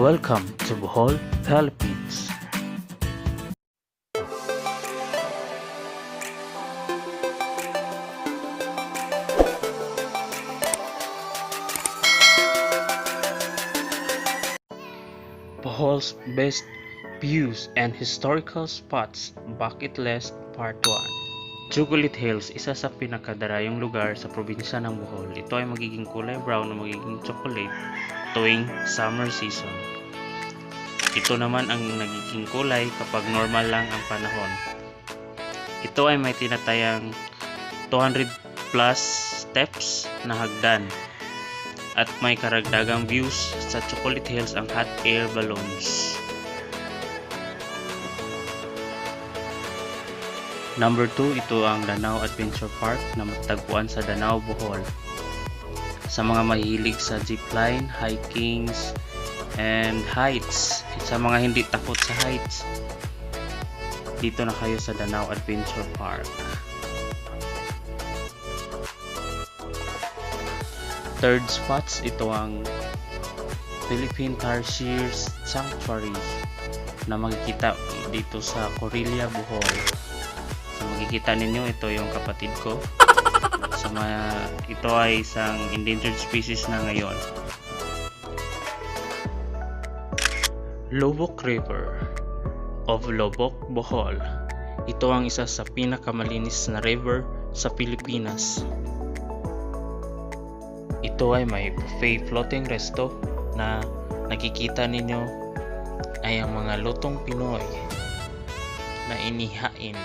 Welcome to Bohol, Philippines. Bohol's best views and historical spots, bucket list part 1. Chocolate Hills, isa sa pinakadarayong lugar sa probinsya ng Bohol. Ito ay magiging kulay brown o magiging chocolate tuwing summer season. Ito naman ang nagiging kulay kapag normal lang ang panahon. Ito ay may tinatayang 200 plus steps na hagdan at may karagdagang views sa Chocolate Hills ang hot air balloons. Number 2, ito ang Danau Adventure Park na matagpuan sa Danau, Bohol. Sa mga mahilig sa zipline, hikings, and heights, sa mga hindi takot sa heights, dito na kayo sa Danau Adventure Park. Third spots, ito ang Philippine Tarsier Sanctuary na makikita dito sa Corilla, Bohol. So makikita ninyo, ito yung kapatid ko. Ito ay isang endangered species na ngayon. Lobok River of Lobok, Bohol. Ito ang isa sa pinakamalinis na river sa Pilipinas. Ito ay may buffet floating resto na nakikita ninyo ay ang mga lutong Pinoy na inihain.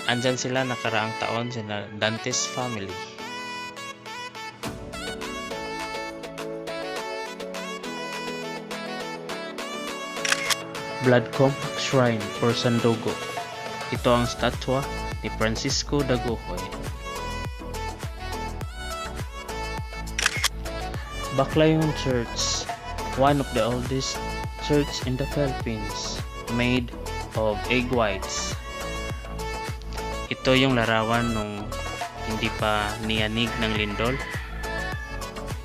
Andyan sila nakaraang taon, sila Dante's family. Blood Compact Shrine or Sandogo. Ito ang statwa ni Francisco Dagohoy. Baclayon Church, one of the oldest church in the Philippines, made of egg whites. Ito yung larawan nung hindi pa niyanig ng lindol.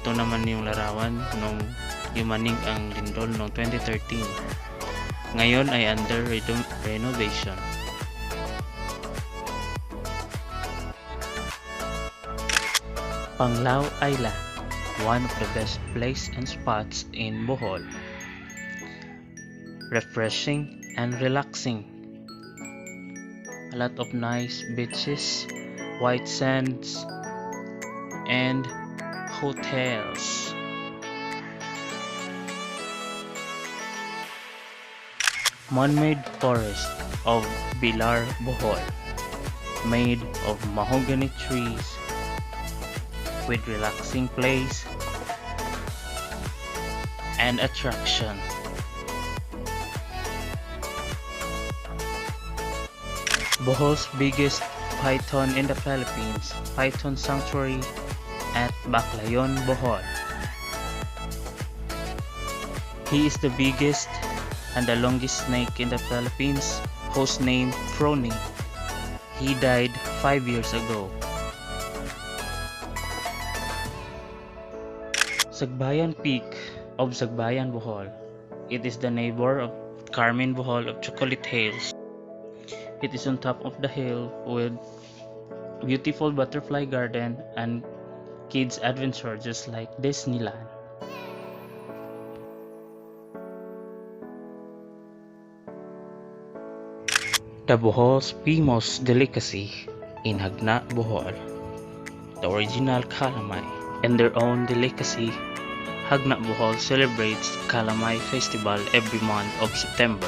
Ito naman yung larawan nung yumanig ang lindol noong 2013. Ngayon ay under renovation. Panglao Island, one of the best place and spots in Bohol. Refreshing and relaxing. A lot of nice beaches, white sands, and hotels. Man-made forest of Bilar, Bohol, made of mahogany trees with relaxing place and attraction. Bohol's biggest python in the Philippines, Python Sanctuary at Baclayon, Bohol. He is the biggest and the longest snake in the Philippines, whose name Frony. He died 5 years ago. Sagbayan Peak of Sagbayan, Bohol. It is the neighbor of Carmen Bohol of Chocolate Hills. It is on top of the hill with beautiful butterfly garden and kids adventure just like Disneyland. The Bohol's famous delicacy in Hagna, Bohol. The original calamay and their own delicacy. Hagna, Bohol celebrates Calamay Festival every month of September.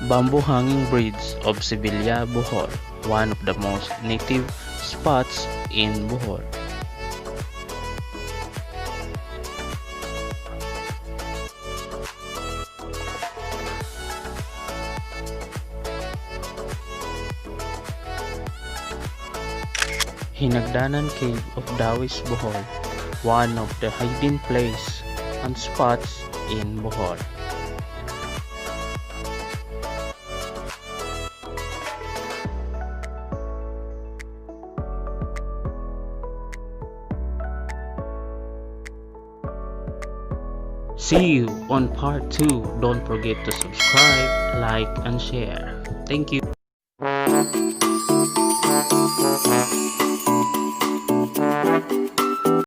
Bamboo Hanging Bridge of Sevilla, Bohol, one of the most native spots in Bohol. Hinagdanan Cave of Dawis, Bohol, one of the hiding place and spots in Bohol. See you on part 2. Don't forget to subscribe, like, and share. Thank you.